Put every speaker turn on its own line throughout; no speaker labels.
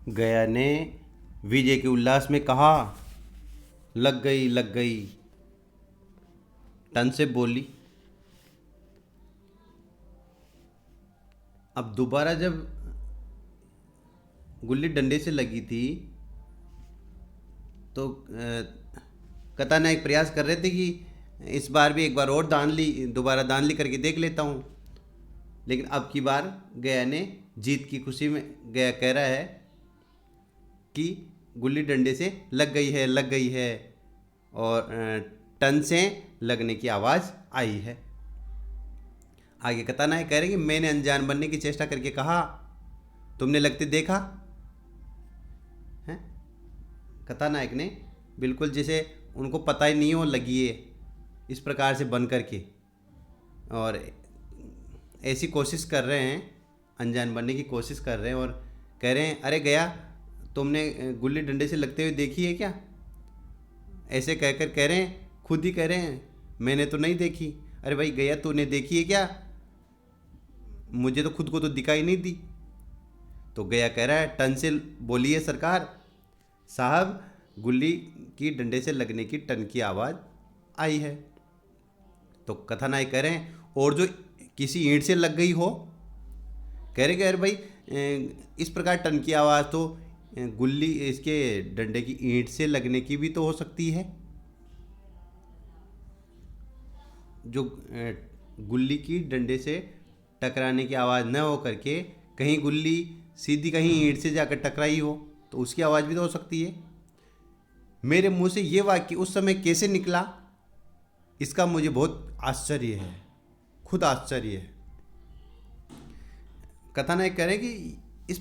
गया ने विजय के उल्लास में कहा, लग गई लग गई। टन से बोली। अब दोबारा जब गुल्ली डंडे से लगी थी तो कथानायक प्रयास कर रहे थे कि इस बार भी एक बार और दोबारा दानली करके देख लेता हूँ। लेकिन अब की बार गया ने जीत की खुशी में गया कह रहा है कि गुल्ली डंडे से लग गई है, और टन से लगने की आवाज़ आई है। आगे कथानायक कह रहे कि मैंने अनजान बनने की चेष्टा करके कहा, तुमने लगते देखा है। कथानायक ने बिल्कुल जैसे उनको पता ही नहीं हो लगी है, इस प्रकार से बन करके, और ऐसी कोशिश कर रहे हैं, अनजान बनने की कोशिश कर रहे हैं, और कह रहे हैं, अरे गया, तुमने गुल्ली डंडे से लगते हुए देखी है क्या? ऐसे कहकर कह रहे हैं, खुद ही कह रहे हैं, मैंने तो नहीं देखी। अरे भाई गया, तूने देखी है क्या? मुझे तो खुद को तो दिखाई नहीं दी। तो गया कह रहा है, टन से बोलिए सरकार साहब, गुल्ली की डंडे से लगने की टन की आवाज़ आई है। तो कथानायक कह रहे हैं, और जो किसी ईंट से लग गई हो? कह रहे कि अरे भाई इस प्रकार टन की आवाज़ तो गुल्ली इसके डंडे की ईंट से लगने की भी तो हो सकती है। जो गुल्ली की डंडे से टकराने की आवाज़ न हो करके कहीं गुल्ली सीधी कहीं ईंट से जाकर टकराई हो तो उसकी आवाज़ भी तो हो सकती है। मेरे मुंह से ये वाक्य उस समय कैसे निकला, इसका मुझे बहुत आश्चर्य है, खुद आश्चर्य है। कथानायक कह रहे कि इस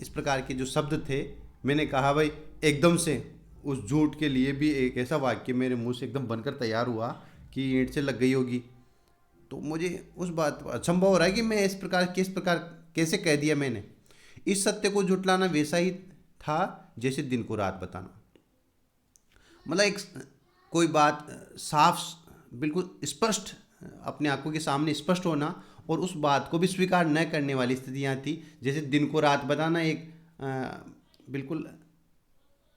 प्रकार के जो शब्द थे, मैंने कहा भाई एकदम से उस झूठ के लिए भी एक ऐसा वाक्य मेरे मुंह से एकदम बनकर तैयार हुआ कि ईंट से लग गई होगी। तो मुझे उस बात पर असंभव हो रहा है कि मैं किस प्रकार कैसे कह दिया मैंने। इस सत्य को झुटलाना वैसा ही था जैसे दिन को रात बताना। मतलब एक कोई बात साफ, बिल्कुल स्पष्ट, अपने आंखों के सामने स्पष्ट होना, और उस बात को भी स्वीकार न करने वाली स्थितियाँ थी। जैसे दिन को रात बताना एक बिल्कुल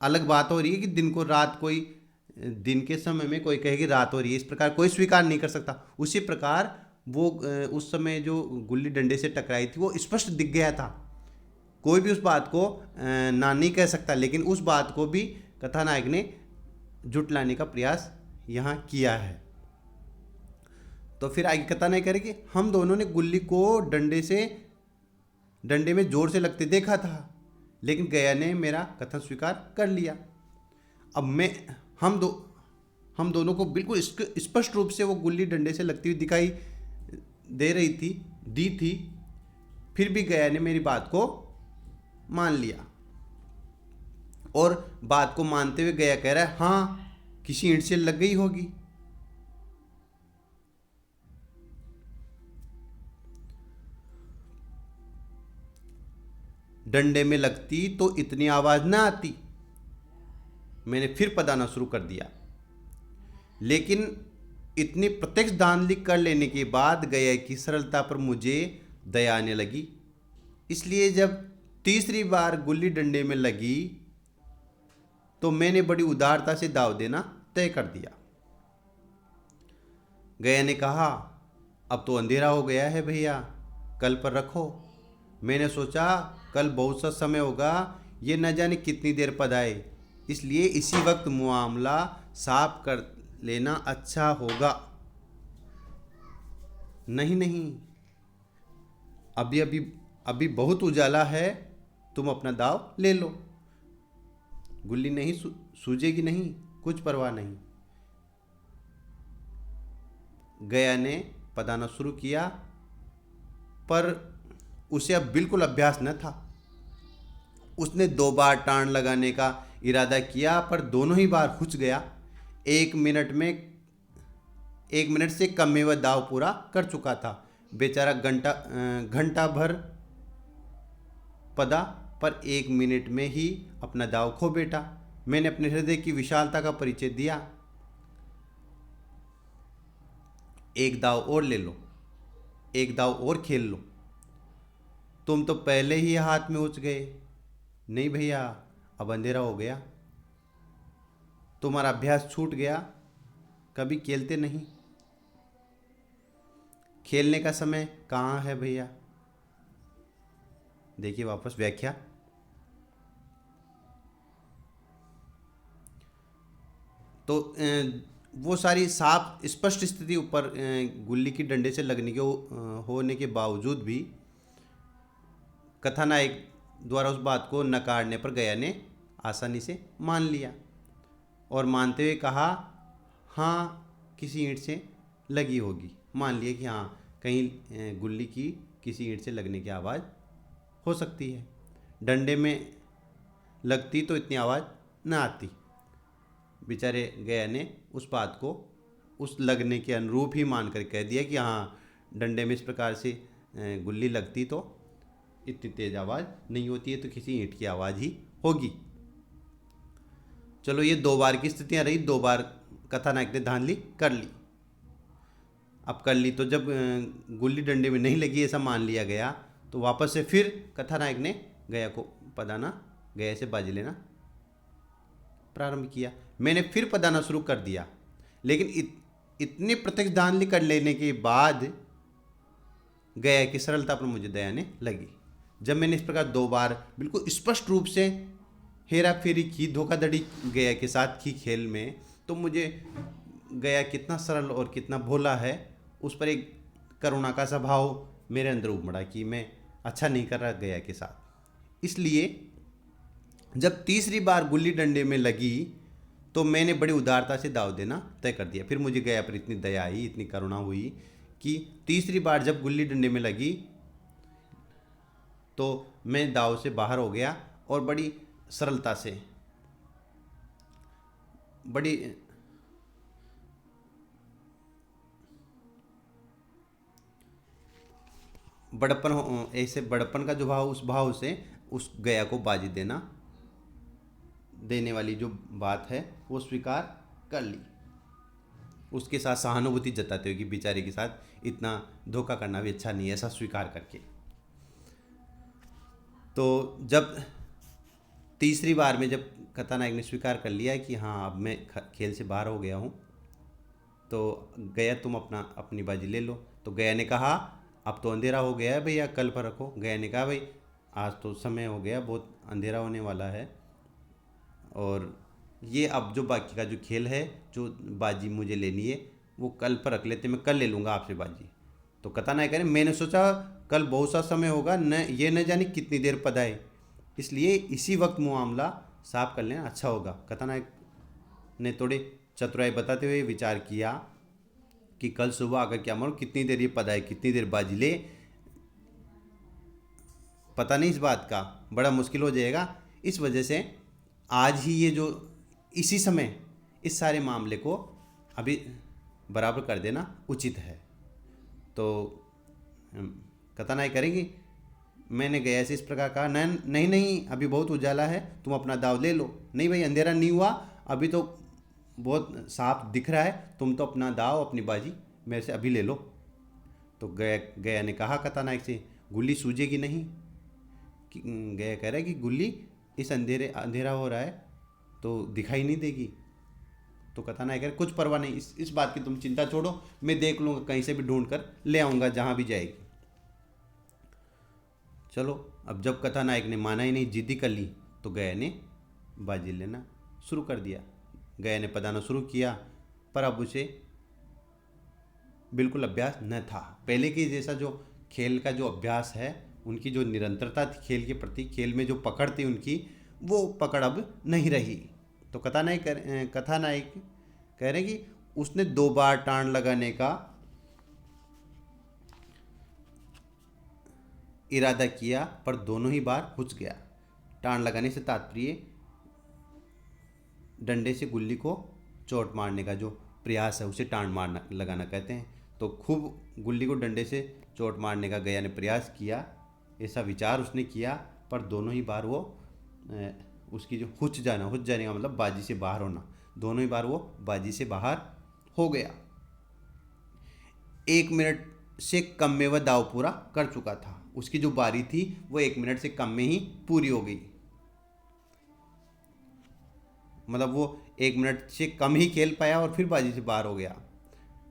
अलग बात हो रही है कि दिन को रात, कोई दिन के समय में कोई कहे कि रात हो रही है, इस प्रकार कोई स्वीकार नहीं कर सकता। उसी प्रकार वो उस समय जो गुल्ली डंडे से टकराई थी वो स्पष्ट दिख गया था। कोई भी उस बात को ना नहीं कह सकता, लेकिन उस बात को भी कथानायक ने जुटलाने का प्रयास यहाँ किया है। तो फिर आगे कथानायक करे कि हम दोनों ने गुल्ली को डंडे में जोर से लगते देखा था, लेकिन गया ने मेरा कथन स्वीकार कर लिया। अब हम दोनों को बिल्कुल स्पष्ट रूप से वो गुल्ली डंडे से लगती हुई दिखाई दी थी। फिर भी गया ने मेरी बात को मान लिया, और बात को मानते हुए गया कह रहा है, हाँ किसी ईंट से लग गई होगी। डंडे में लगती तो इतनी आवाज ना आती। मैंने फिर पदाना शुरू कर दिया, लेकिन इतनी प्रत्यक्ष धांधली कर लेने के बाद गया की सरलता पर मुझे दया आने लगी। इसलिए जब तीसरी बार गुल्ली डंडे में लगी तो मैंने बड़ी उदारता से दाव देना तय कर दिया। गया ने कहा, अब तो अंधेरा हो गया है भैया, कल पर रखो। मैंने सोचा कल बहुत सा समय होगा, ये न जाने कितनी देर पधाए, इसलिए इसी वक्त मामला साफ कर लेना अच्छा होगा। नहीं नहीं, अभी बहुत उजाला है, तुम अपना दाव ले लो। गुल्ली नहीं सूझेगी नहीं, कुछ परवाह नहीं। गया ने पदाना शुरू किया, पर उसे अब बिल्कुल अभ्यास न था। उसने 2 बार टाण लगाने का इरादा किया, पर दोनों ही बार हुच गया। 1 मिनट से कम में वह दाव पूरा कर चुका था। बेचारा घंटा भर पदा, पर 1 मिनट में ही अपना दाव खो बैठा। मैंने अपने हृदय की विशालता का परिचय दिया। एक दाव और ले लो, एक दाव और खेल लो। तुम तो पहले ही हाथ में उच गए। नहीं भैया, अब अंधेरा हो गया, तुम्हारा अभ्यास छूट गया, कभी खेलते नहीं। खेलने का समय कहाँ है भैया? देखिए वापस व्याख्या। तो वो सारी साफ स्पष्ट स्थिति ऊपर गुल्ली की डंडे से लगने के होने के बावजूद भी कथानायक द्वारा उस बात को नकारने पर गया ने आसानी से मान लिया और मानते हुए कहा, हाँ किसी ईंट से लगी होगी। मान लिया कि हाँ कहीं गुल्ली की किसी ईंट से लगने की आवाज़ हो सकती है, डंडे में लगती तो इतनी आवाज़ न आती। बेचारे गया ने उस बात को उस लगने के अनुरूप ही मान कर कह दिया कि हाँ डंडे में इस प्रकार से गुल्ली लगती तो इतनी तेज़ आवाज़ नहीं होती है, तो किसी ईंट की आवाज़ ही होगी। चलो ये 2 बार की स्थितियाँ रही, 2 बार कथानायक ने धांधली कर ली। अब कर ली तो जब गुल्ली डंडे में नहीं लगी ऐसा मान लिया गया, तो वापस से फिर कथानायक ने गया को पदाना, गया से बाजी लेना प्रारंभ किया। मैंने फिर पदाना शुरू कर दिया, लेकिन इतनी प्रत्यक्ष धांधली कर लेने के बाद गया की सरलता पर मुझे दया ने लगी। जब मैंने इस प्रकार 2 बार बिल्कुल स्पष्ट रूप से हेरा फेरी की, धोखाधड़ी गया के साथ की खेल में, तो मुझे गया कितना सरल और कितना भोला है उस पर एक करुणा का स्वभाव मेरे अंदर उमड़ा कि मैं अच्छा नहीं कर रहा गया के साथ। इसलिए जब तीसरी बार गुल्ली डंडे में लगी तो मैंने बड़ी उदारता से दाव देना तय कर दिया। फिर मुझे गया पर इतनी दया आई, इतनी करुणा हुई कि तीसरी बार जब गुल्ली डंडे में लगी तो मैं दाव से बाहर हो गया और बड़ी सरलता से, बड़ी बड़प्पन, ऐसे बड़प्पन का जो भाव, उस भाव से उस गया को बाजी देने वाली जो बात है वो स्वीकार कर ली। उसके साथ सहानुभूति जताते हुए कि बेचारे के साथ इतना धोखा करना भी अच्छा नहीं है, ऐसा स्वीकार करके। तो जब तीसरी बार में जब कथानायक ने स्वीकार कर लिया कि हाँ अब मैं खेल से बाहर हो गया हूँ, तो गया तुम अपनी बाजी ले लो। तो गया ने कहा अब तो अंधेरा हो गया है भैया, कल पर रखो। गया ने कहा भाई आज तो समय हो गया, बहुत अंधेरा होने वाला है, और ये अब जो बाकी का जो खेल है, जो बाजी मुझे लेनी है वो कल पर रख लेते, मैं कल ले लूँगा आपसे बाजी। तो कथानायक कह रहे मैंने सोचा कल बहुत सा समय होगा, न ये न जाने कितनी देर पदाए, इसलिए इसी वक्त मामला साफ कर लेना अच्छा होगा। कथानायक ने थोड़े चतुराई बताते हुए विचार किया कि कल सुबह आकर क्या मालूम कितनी देर ये पदाए, कितनी देर बाजी ले, पता नहीं, इस बात का बड़ा मुश्किल हो जाएगा। इस वजह से आज ही ये जो इसी समय इस सारे मामले को अभी बराबर कर देना उचित है। तो कथानायक करेंगी मैंने गया से इस प्रकार कहा, नहीं नहीं अभी बहुत उजाला है, तुम अपना दाव ले लो। नहीं भाई अंधेरा नहीं हुआ, अभी तो बहुत साफ दिख रहा है, तुम तो अपना दाव अपनी बाजी मेरे से अभी ले लो। तो गया ने कहा कथानायक से, गुल्ली सूझेगी नहीं? गया कह रहा है कि गुल्ली इस अंधेरा हो रहा है तो दिखाई नहीं देगी। तो कथानायक कह रहा कुछ परवाह नहीं, इस बात की तुम चिंता छोड़ो, मैं देख लूँगा, कहीं से भी ढूंढ कर ले आऊँगा जहाँ भी जाएगी। चलो अब जब कथानायक ने माना ही नहीं, जिद्दी कर ली, तो गया ने बाजी लेना शुरू कर दिया। गया ने पदाना शुरू किया, पर अब उसे बिल्कुल अभ्यास न था। पहले के जैसा जो खेल का जो अभ्यास है, उनकी जो निरंतरता थी खेल के प्रति, खेल में जो पकड़ थी उनकी, वो पकड़ अब नहीं रही। तो कथानायक कह रहे कि उसने 2 बार टाण लगाने का इरादा किया, पर दोनों ही बार हुच गया। टाण लगाने से तात्पर्य डंडे से गुल्ली को चोट मारने का जो प्रयास है उसे टाण मारना लगाना कहते हैं। तो खूब गुल्ली को डंडे से चोट मारने का गया ने प्रयास किया, ऐसा विचार उसने किया, पर दोनों ही बार वो उसकी जो हुच जाने का मतलब बाजी से बाहर होना, दोनों ही बार वो बाजी से बाहर हो गया। 1 मिनट से कम में वह दाव पूरा कर चुका था। उसकी जो बारी थी वो 1 मिनट से कम में ही पूरी हो गई। मतलब वो 1 मिनट से कम ही खेल पाया और फिर बाजी से बाहर हो गया।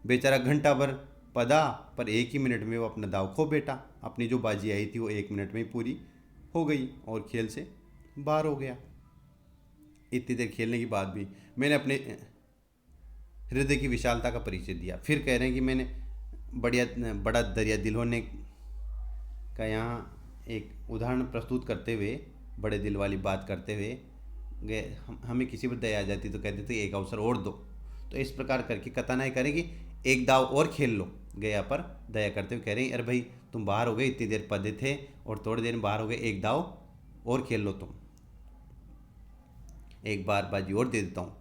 बेचारा घंटा भर पदा, पर 1 ही मिनट में वो अपना दाव खो बैठा। अपनी जो बाजी आई थी वो 1 मिनट में ही पूरी हो गई और खेल से बाहर हो गया। इतनी देर खेलने के बाद भी मैंने अपने हृदय की विशालता का परिचय दिया। फिर कह रहे हैं कि मैंने बड़ा दरिया दिल होने का यहाँ एक उदाहरण प्रस्तुत करते हुए, बड़े दिल वाली बात करते हुए गए। हमें किसी पर दया आ जाती तो कहते थे एक अवसर और दो। तो इस प्रकार करके कथानक करें कि एक दाव और खेल लो। गया पर दया करते हुए कह रहे हैं, अरे भाई तुम बाहर हो गए, इतनी देर पदे थे और थोड़ी देर में बाहर हो गए, एक दाव और खेल लो, तुम एक बार बाजी और दे देता हूँ।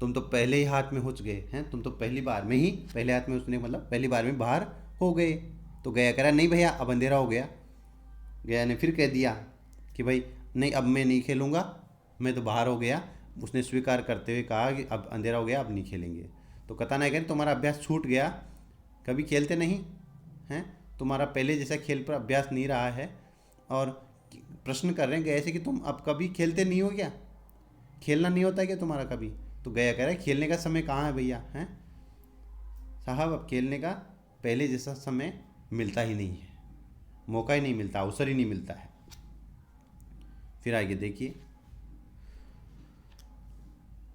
तुम तो पहले ही हाथ में हुच गए हैं, तुम तो पहले हाथ में उसने मतलब पहली बार में बाहर हो गए। तो गया कह रहा नहीं भैया अब अंधेरा हो गया। गया ने फिर कह दिया कि भाई नहीं अब मैं नहीं खेलूँगा, मैं तो बाहर हो गया। उसने स्वीकार करते हुए कहा कि अब अंधेरा हो गया, अब नहीं खेलेंगे। तो कथानक कह रहे तुम्हारा अभ्यास छूट गया, कभी खेलते नहीं हैं, तुम्हारा पहले जैसा खेल पर अभ्यास नहीं रहा है। और प्रश्न कर रहे हैं गया से कि तुम अब कभी खेलते नहीं हो क्या, खेलना नहीं होता क्या तुम्हारा कभी। तो गया कह रहा है खेलने का समय कहाँ है भैया, हैं साहब, अब खेलने का पहले जैसा समय मिलता ही नहीं है, मौका ही नहीं मिलता, अवसर ही नहीं मिलता है। फिर आगे देखिए,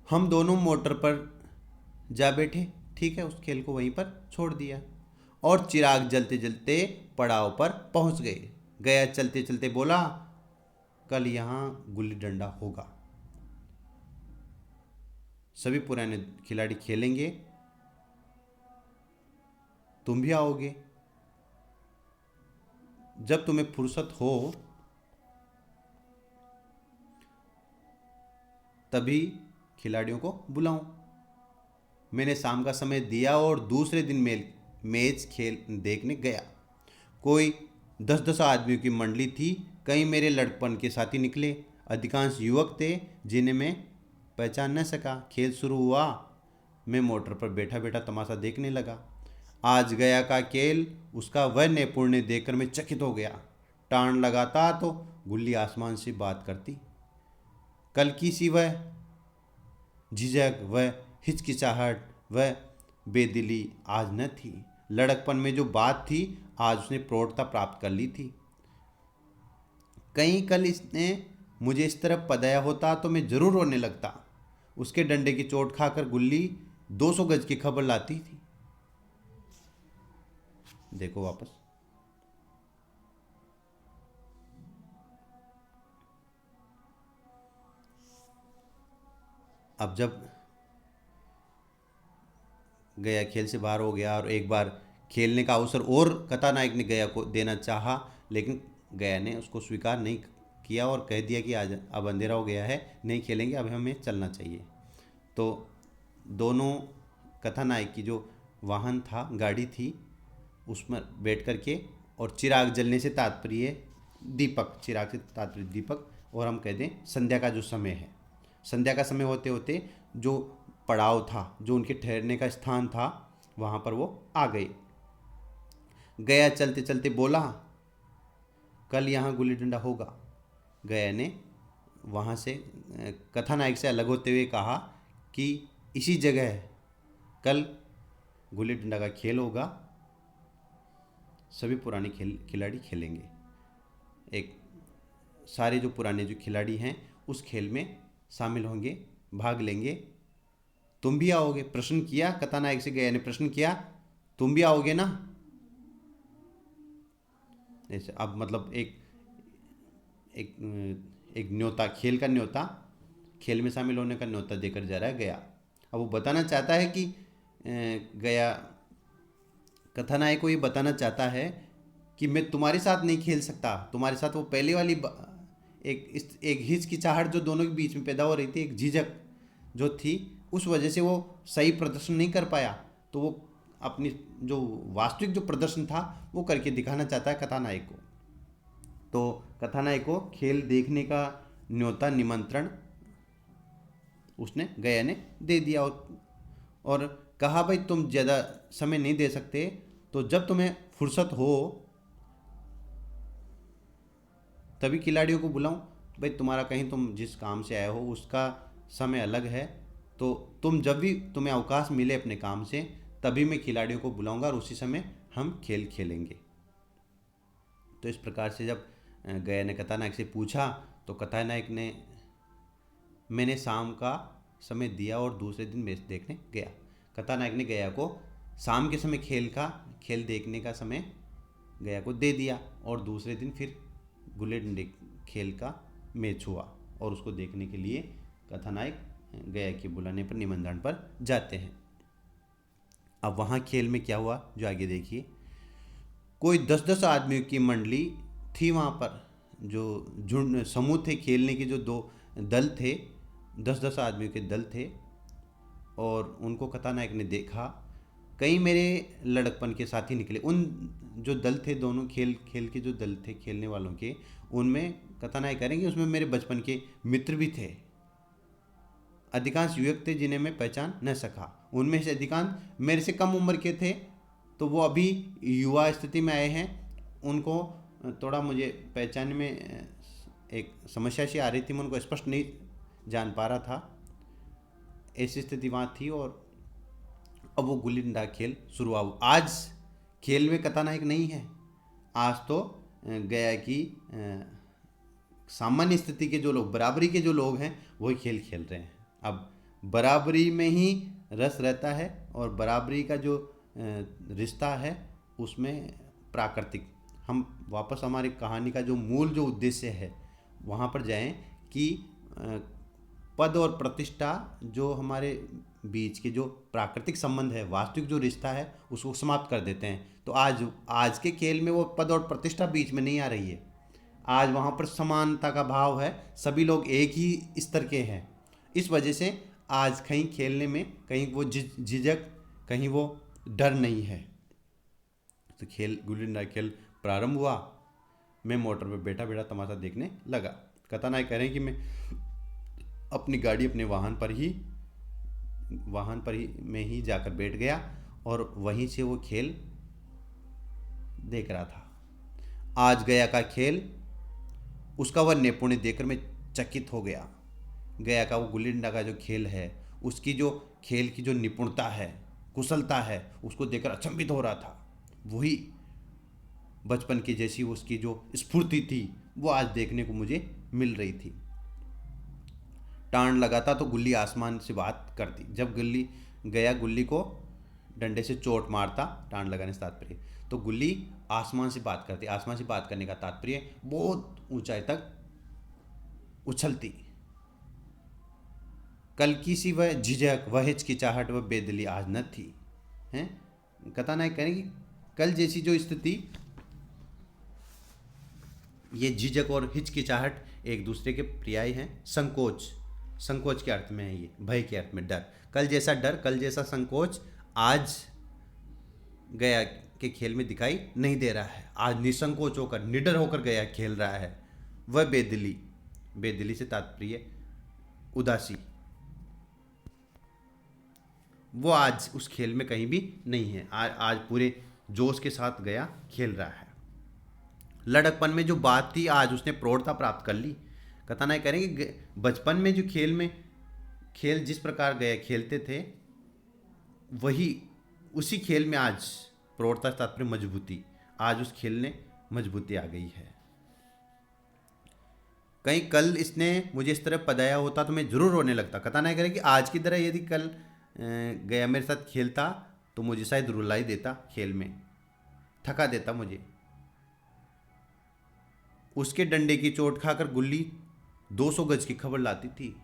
हम दोनों मोटर पर जा बैठे, ठीक है, उस खेल को वहीं पर छोड़ दिया और चिराग जलते जलते पड़ाव पर पहुंच गए। गया चलते चलते बोला, कल यहाँ गुल्ली डंडा होगा, सभी पुराने खिलाड़ी खेलेंगे, तुम भी आओगे, जब तुम्हें फुर्सत हो तभी खिलाड़ियों को बुलाऊं। मैंने शाम का समय दिया और दूसरे दिन मैच खेल देखने गया। कोई 10-10 आदमियों की मंडली थी। कई मेरे लड़कपन के साथी निकले, अधिकांश युवक थे जिन्हें मैं पहचान न सका। खेल शुरू हुआ, मैं मोटर पर बैठा बैठा तमाशा देखने लगा। आज गया का खेल, उसका वह नैपुण्य देखकर मैं चकित हो गया। टाण लगाता तो गुल्ली आसमान से बात करती। कल की सी वह झिझक, वह हिचकिचाहट, वह बेदिली आज न थी। लड़कपन में जो बात थी आज उसने प्रौढ़ता प्राप्त कर ली थी। कहीं कल इसने मुझे इस तरफ पदाया होता तो मैं जरूर रोने लगता। उसके डंडे की चोट खाकर गुल्ली 200 गज की खबर लाती थी। देखो वापस, अब जब गया खेल से बाहर हो गया और एक बार खेलने का अवसर और कथानायक ने गया को देना चाहा, लेकिन गया ने उसको स्वीकार नहीं किया और कह दिया कि आज अब अंधेरा हो गया है, नहीं खेलेंगे, अब हमें चलना चाहिए। तो दोनों कथानायक की जो वाहन था, गाड़ी थी, उसमें बैठ कर के, और चिराग जलने से तात्पर्य दीपक, चिराग से तात्पर्य दीपक, और हम कह दें संध्या का जो समय है, संध्या का समय होते होते जो पड़ाव था, जो उनके ठहरने का स्थान था, वहाँ पर वो आ गए। गया चलते चलते बोला, कल यहाँ गुल्ली डंडा होगा। गया ने वहाँ से कथानायक से अलग होते हुए कहा कि इसी जगह कल गुल्ली डंडा का खेल होगा, सभी पुराने खिलाड़ी खेलेंगे। एक सारे जो पुराने जो खिलाड़ी हैं उस खेल में शामिल होंगे, भाग लेंगे। तुम भी आओगे? प्रश्न किया कथानायक से, गया ने प्रश्न किया, तुम भी आओगे ना? ऐसे अब मतलब एक एक एक न्योता, खेल का न्योता, खेल में शामिल होने का न्योता देकर जा रहा है गया। अब वो बताना चाहता है कि गया कथानायक को ये बताना चाहता है कि मैं तुम्हारे साथ नहीं खेल सकता, तुम्हारे साथ वो पहले वाली एक हिचकिचाहट जो दोनों के बीच में पैदा हो रही थी, एक झिझक जो थी, उस वजह से वो सही प्रदर्शन नहीं कर पाया। तो वो अपनी जो वास्तविक जो प्रदर्शन था वो करके दिखाना चाहता है कथानायक को। तो कथानायक को खेल देखने का न्योता, निमंत्रण उसने गया ने दे दिया और कहा भाई तुम ज़्यादा समय नहीं दे सकते, तो जब तुम्हें फुर्सत हो तभी खिलाड़ियों को बुलाऊं, भाई तुम्हारा कहीं तुम जिस काम से आए हो उसका समय अलग है, तो तुम जब भी तुम्हें अवकाश मिले अपने काम से तभी मैं खिलाड़ियों को बुलाऊंगा और उसी समय हम खेल खेलेंगे। तो इस प्रकार से जब गया ने कथानायक से पूछा तो कथानायक ने मैंने शाम का समय दिया और दूसरे दिन मैच देखने गया। कथानायक ने गया को शाम के समय खेल देखने का समय गया को दे दिया और दूसरे दिन फिर गुल्ली डंडे खेल का मैच हुआ और उसको देखने के लिए कथानायक गया के बुलाने पर निमंत्रण पर जाते हैं। अब वहाँ खेल में क्या हुआ जो आगे देखिए। कोई 10-10 आदमियों की मंडली थी वहाँ पर, जो झुंड समूह थे खेलने के, जो दो दल थे, 10-10 आदमियों के दल थे और उनको कथानायक ने देखा। कई मेरे लड़कपन के साथी निकले। उन जो दल थे, दोनों खेल के जो दल थे खेलने वालों के, उनमें कथानायक करेंगे उसमें मेरे बचपन के मित्र भी थे। अधिकांश युवक थे जिन्हें मैं पहचान न सका। उनमें से अधिकांश मेरे से कम उम्र के थे, तो वो अभी युवा स्थिति में आए हैं। उनको थोड़ा मुझे पहचानने में एक समस्या सी आ रही थी, मैं उनको स्पष्ट नहीं जान पा रहा था, ऐसी स्थिति वहाँ थी। और अब वो गुल्ली डंडा खेल शुरू हुआ। आज खेल में कथानायक नहीं है, आज तो गया की सामान्य स्थिति के जो लोग, बराबरी के जो लोग हैं, वही खेल खेल रहे हैं। अब बराबरी में ही रस रहता है और बराबरी का जो रिश्ता है उसमें प्राकृतिक, हम वापस हमारी कहानी का जो मूल जो उद्देश्य है वहाँ पर जाएं कि पद और प्रतिष्ठा जो हमारे बीच के जो प्राकृतिक संबंध है, वास्तविक जो रिश्ता है, उसको समाप्त कर देते हैं। तो आज के खेल में वो पद और प्रतिष्ठा बीच में नहीं आ रही है। आज वहाँ पर समानता का भाव है, सभी लोग एक ही स्तर के हैं। इस वजह से आज कहीं खेलने में कहीं वो झिझक, कहीं वो डर नहीं है। तो गुल्ली डंडा खेल प्रारंभ हुआ। मैं मोटर पर बैठा बैठा तमाशा देखने लगा। कथानायक कह रहे हैं कि मैं अपनी गाड़ी अपने वाहन पर ही में ही जाकर बैठ गया और वहीं से वो खेल देख रहा था। आज गया का खेल, उसका वह नैपुण्य देखकर मैं चकित हो गया। गया का वो गुल्ली डंडा का जो खेल है, उसकी जो खेल की जो निपुणता है, कुशलता है, उसको देखकर अचंभित हो रहा था। वही बचपन की जैसी उसकी जो स्फूर्ति थी वो आज देखने को मुझे मिल रही थी। टाण लगाता तो गुल्ली आसमान से बात करती। जब गया गुल्ली को डंडे से चोट मारता, टाण लगाने से तात्पर्य, तो गुल्ली आसमान से बात करती। आसमान से बात करने का तात्पर्य बहुत ऊंचाई तक उछलती। कल की सी वह झिझक, वह हिचकिचाहट, वह बेदिली आज न थी। हैं कथानायक करें कि कल जैसी जो स्थिति, ये झिझक और हिचकिचाहट एक दूसरे के पर्याय हैं। संकोच के अर्थ में है ये, भय के अर्थ में डर। कल जैसा डर, कल जैसा संकोच आज गया के खेल में दिखाई नहीं दे रहा है। आज निसंकोच होकर, निडर होकर गया खेल रहा है। वह बेदिली से तात्पर्य उदासी, वो आज उस खेल में कहीं भी नहीं है। आज पूरे जोश के साथ गया खेल रहा है। लड़कपन में जो बात थी आज उसने प्रौढ़ता प्राप्त कर ली। कथानायक करेंगे बचपन में जो खेल जिस प्रकार गया खेलते थे, वही उसी खेल में आज प्रौढ़ता तात्पर्य मजबूती, आज उस खेल ने मजबूती आ गई है। कहीं कल इसने मुझे इस तरह पदाया होता तो मैं जरूर रोने लगता। कथानायक करें कि आज की तरह यदि कल गया मेरे साथ खेलता तो मुझे शायद रुलाई देता, खेल में थका देता मुझे। उसके डंडे की चोट खाकर गुल्ली 200 गज की खबर लाती थी।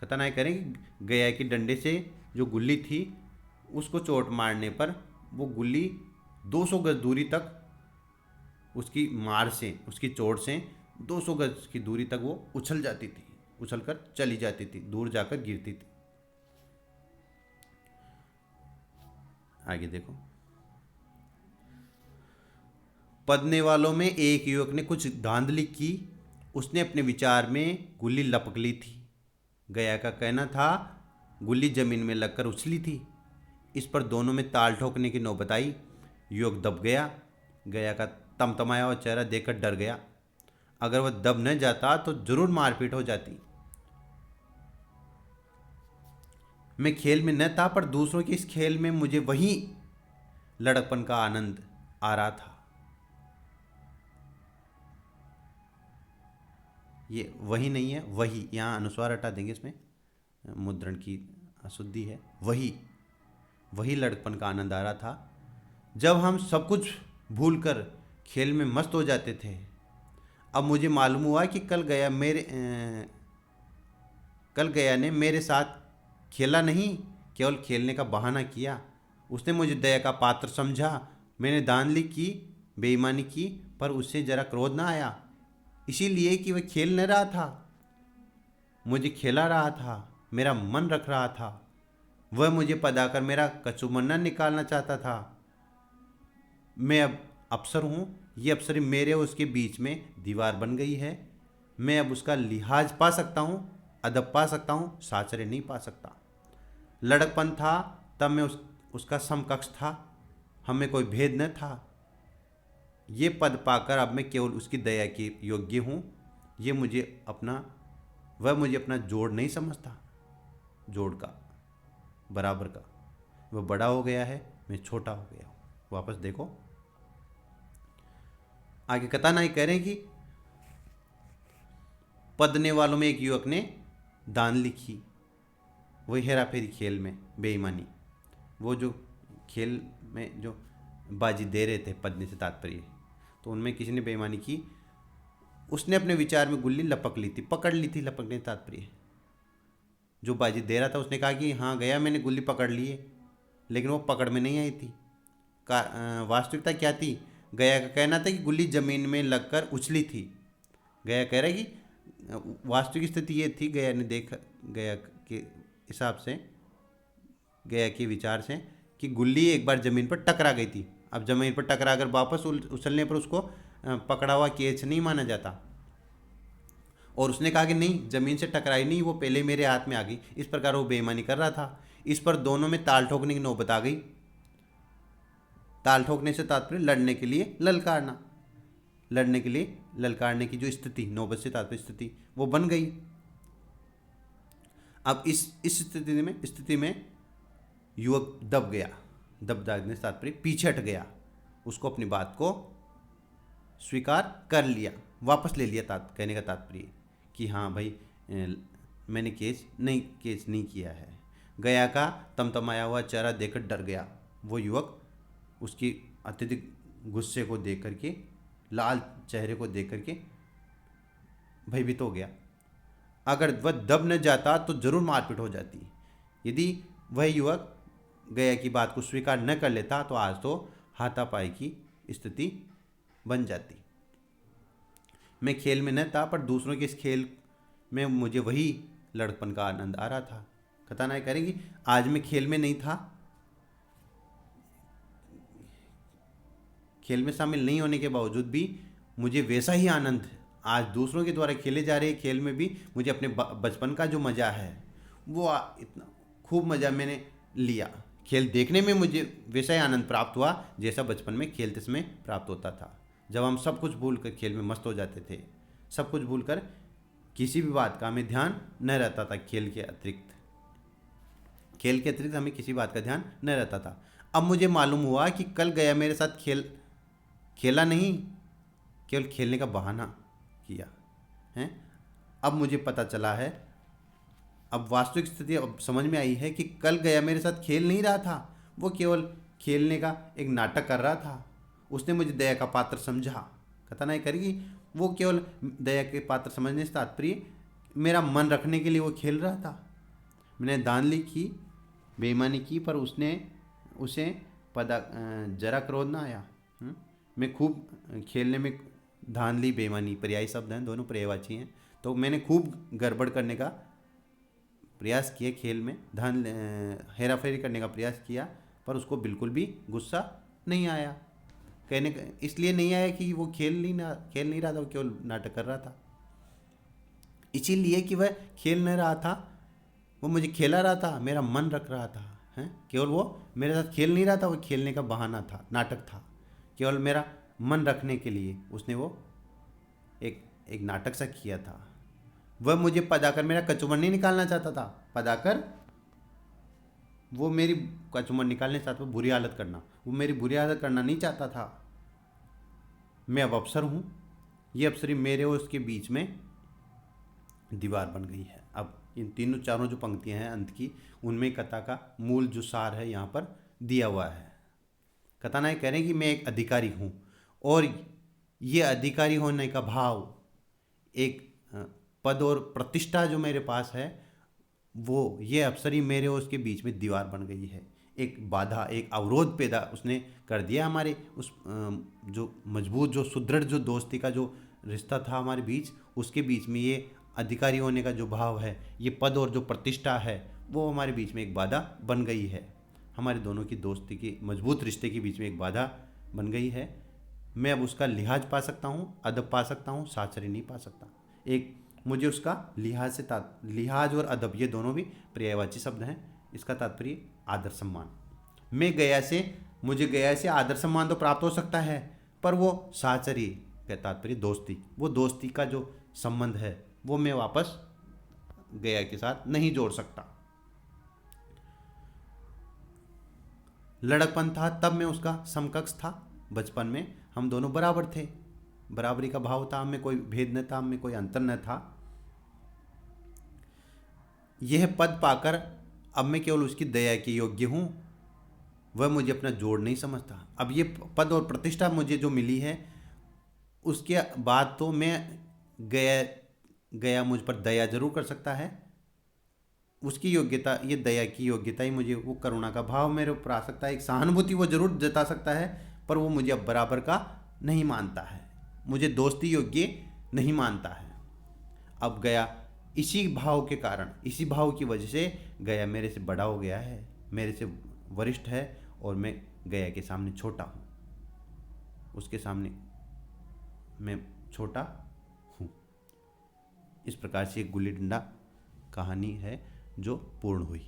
कथानायक करें कि गया के डंडे से जो गुल्ली थी, उसको चोट मारने पर वो गुल्ली 200 गज दूरी तक, उसकी मार से, उसकी चोट से 200 गज की दूरी तक वो उछल जाती थी, उछलकर चली जाती थी, दूर जाकर गिरती थी। आगे देखो। पदने वालों में एक युवक ने कुछ धांधली की। उसने अपने विचार में गुल्ली लपक ली थी। गया का कहना था गुल्ली जमीन में लगकर उछली थी। इस पर दोनों में ताल ठोकने की नौबत आई। युवक दब गया। गया का तमतमाया हुआ चेहरा देखकर डर गया। अगर वह दब न जाता तो जरूर मारपीट हो जाती। मैं खेल में न था, पर दूसरों के इस खेल में मुझे वही लड़कपन का आनंद आ रहा था। ये वही नहीं है, वही, यहाँ अनुस्वार हटा देंगे, इसमें मुद्रण की अशुद्धि है। वही वही लड़कपन का आनंद आ रहा था जब हम सब कुछ भूलकर खेल में मस्त हो जाते थे। अब मुझे मालूम हुआ कि कल गया ने मेरे साथ खेला नहीं, केवल खेलने का बहाना किया। उसने मुझे दया का पात्र समझा। मैंने धांधली की, बेईमानी की, पर उससे जरा क्रोध ना आया, इसीलिए कि वह खेल न रहा था, मुझे खिला रहा था, मेरा मन रख रहा था। वह मुझे पदाकर मेरा कचूमन्ना निकालना चाहता था। मैं अब अफसर हूँ, ये अफसरी मेरे और उसके बीच में दीवार बन गई है। मैं अब उसका लिहाज पा सकता हूँ, अदब पा सकता हूँ, साचर्य नहीं पा सकता। लड़कपन था तब मैं उसका समकक्ष था, हमें कोई भेद न था। ये पद पाकर अब मैं केवल उसकी दया के योग्य हूँ। वह मुझे अपना जोड़ नहीं समझता, जोड़ का, बराबर का। वह बड़ा हो गया है, मैं छोटा हो गया हूँ। वापस देखो, आगे कथानायक कह रहे हैं कि पदने वालों में एक युवक ने दान लिखी, वही हेरा फेरी खेल में बेईमानी। वो जो खेल में जो बाजी दे रहे थे पदने से तात्पर्य, तो उनमें किसी ने बेईमानी की। उसने अपने विचार में गुल्ली लपक ली थी, पकड़ ली थी, लपकने से तात्पर्य। जो बाजी दे रहा था उसने कहा कि हाँ गया, मैंने गुल्ली पकड़ ली है, लेकिन वो पकड़ में नहीं आई थी। वास्तविकता क्या थी? गया का कहना था कि गुल्ली जमीन में लगकर उछली थी। गया कह रहा है कि वास्तविक स्थिति ये थी, गया ने देखा, गया के हिसाब से, गया के विचार से, कि गुल्ली एक बार ज़मीन पर टकरा गई थी। अब ज़मीन पर टकरा कर वापस उछलने पर उसको पकड़ा हुआ केच नहीं माना जाता। और उसने कहा कि नहीं, ज़मीन से टकराई नहीं, वो पहले मेरे हाथ में आ गई। इस प्रकार वो बेईमानी कर रहा था। इस पर दोनों में ताल ठोकने की नौबत आ गई। ताल ठोकने से तात्पर्य लड़ने के लिए ललकारना, लड़ने के लिए ललकारने की जो स्थिति, नौबत से तात्पर्य स्थिति, वो बन गई। अब इस स्थिति में युवक दब गया। दब जाने से तात्पर्य पीछे हट गया, उसको अपनी बात को स्वीकार कर लिया, वापस ले लिया। कहने का तात्पर्य कि हाँ भाई, मैंने केस नहीं किया है। गया का तमतमाया हुआ चेहरा देखकर डर गया। वो युवक उसकी अत्यधिक गुस्से को देख करके, लाल चेहरे को देख करके भयभीत हो गया। अगर वह दब न जाता तो जरूर मारपीट हो जाती। यदि वह युवक गया की बात को स्वीकार न कर लेता तो आज तो हाथापाई की स्थिति बन जाती। मैं खेल में न था, पर दूसरों के इस खेल में मुझे वही लड़कपन का आनंद आ रहा था। कथानायक करेंगी, आज मैं खेल में नहीं था, खेल में शामिल नहीं होने के बावजूद भी मुझे वैसा ही आनंद आज दूसरों के द्वारा खेले जा रहे खेल में भी मुझे अपने बचपन का जो मज़ा है, वो इतना खूब मज़ा मैंने लिया। खेल देखने में मुझे वैसा ही आनंद प्राप्त हुआ जैसा बचपन में खेलते समय प्राप्त होता था, जब हम सब कुछ भूल कर खेल में मस्त हो जाते थे। सब कुछ भूल कर किसी भी बात का हमें ध्यान न रहता था। खेल के अतिरिक्त हमें किसी बात का ध्यान न रहता था। अब मुझे मालूम हुआ कि कल गया मेरे साथ खेला नहीं, केवल खेलने का बहाना किया है। अब मुझे पता चला है, अब वास्तविक स्थिति अब समझ में आई है कि कल गया मेरे साथ खेल नहीं रहा था, वो केवल खेलने का एक नाटक कर रहा था। उसने मुझे दया का पात्र समझा। कथानायक करेगी, वो केवल दया के पात्र समझने से तात्पर्य मेरा मन रखने के लिए वो खेल रहा था। मैंने धांधली की, बेईमानी की, पर उसे जरा क्रोध ना आया। मैं खूब खेलने में, धांधली बेईमानी पर्यायी शब्द हैं, दोनों पर्यायवाची हैं, तो मैंने खूब गड़बड़ करने का प्रयास किया, खेल में हेरा फेरी करने का प्रयास किया, पर उसको बिल्कुल भी गुस्सा नहीं आया। कहने का इसलिए नहीं आया कि वो खेल नहीं रहा था, वो केवल नाटक कर रहा था। इसीलिए कि वह खेल नहीं रहा था, वो मुझे खेला रहा था, मेरा मन रख रहा था। केवल वो मेरे साथ खेल नहीं रहा था, वो खेलने का बहाना था, नाटक था। केवल मेरा मन रखने के लिए उसने वो एक एक नाटक सा किया था। वह मुझे पदाकर मेरा कचूमर नहीं निकालना चाहता था। पदाकर वो मेरी कचूमर निकालने चाहता था, बुरी हालत करना, वो मेरी बुरी हालत करना नहीं चाहता था। मैं अब अफसर हूँ, ये अफसरी मेरे और उसके बीच में दीवार बन गई है। अब इन तीनों चारों जो पंक्तियां हैं अंत की, उनमें कथा का मूल जो सार है यहाँ पर दिया हुआ है। कथानायक कह रहे हैं कि मैं एक अधिकारी हूँ और ये अधिकारी होने का भाव, एक पद और प्रतिष्ठा जो मेरे पास है, वो ये अफसरी मेरे और उसके बीच में दीवार बन गई है। एक बाधा, एक अवरोध पैदा उसने कर दिया हमारे उस जो मजबूत, जो सुदृढ़, जो दोस्ती का जो रिश्ता था हमारे बीच, उसके बीच में ये अधिकारी होने का जो भाव है, ये पद और जो प्रतिष्ठा है, वो हमारे बीच में एक बाधा बन गई है। हमारे दोनों की दोस्ती की मजबूत रिश्ते के बीच में एक बाधा बन गई है। मैं अब उसका लिहाज पा सकता हूँ, अदब पा सकता हूँ, साचरी नहीं पा सकता। एक मुझे उसका लिहाज और अदब, ये दोनों भी पर्यायवाची शब्द हैं। इसका तात्पर्य आदर सम्मान। मुझे गया से आदर सम्मान तो प्राप्त हो सकता है, पर वो साचरी का तात्पर्य दोस्ती, वो दोस्ती का जो संबंध है वो मैं वापस गया के साथ नहीं जोड़ सकता। लड़कपन था तब मैं उसका समकक्ष था। बचपन में हम दोनों बराबर थे, बराबरी का भाव था, हमें कोई भेद न था, हमें कोई अंतर न था। यह पद पाकर अब मैं केवल उसकी दया के योग्य हूँ, वह मुझे अपना जोड़ नहीं समझता। अब ये पद और प्रतिष्ठा मुझे जो मिली है, उसके बाद तो मैं गया मुझ पर दया जरूर कर सकता है। उसकी योग्यता, ये दया की योग्यता ही मुझे, वो करुणा का भाव मेरे ऊपर आ सकता है, एक सहानुभूति वो जरूर जता सकता है, पर वो मुझे अब बराबर का नहीं मानता है, मुझे दोस्ती योग्य नहीं मानता है। अब गया इसी भाव के कारण, इसी भाव की वजह से गया मेरे से बड़ा हो गया है, मेरे से वरिष्ठ है, और मैं गया के सामने छोटा हूँ, उसके सामने मैं छोटा हूँ। इस प्रकार से एक गुल्ली डंडा कहानी है जो पूर्ण हुई।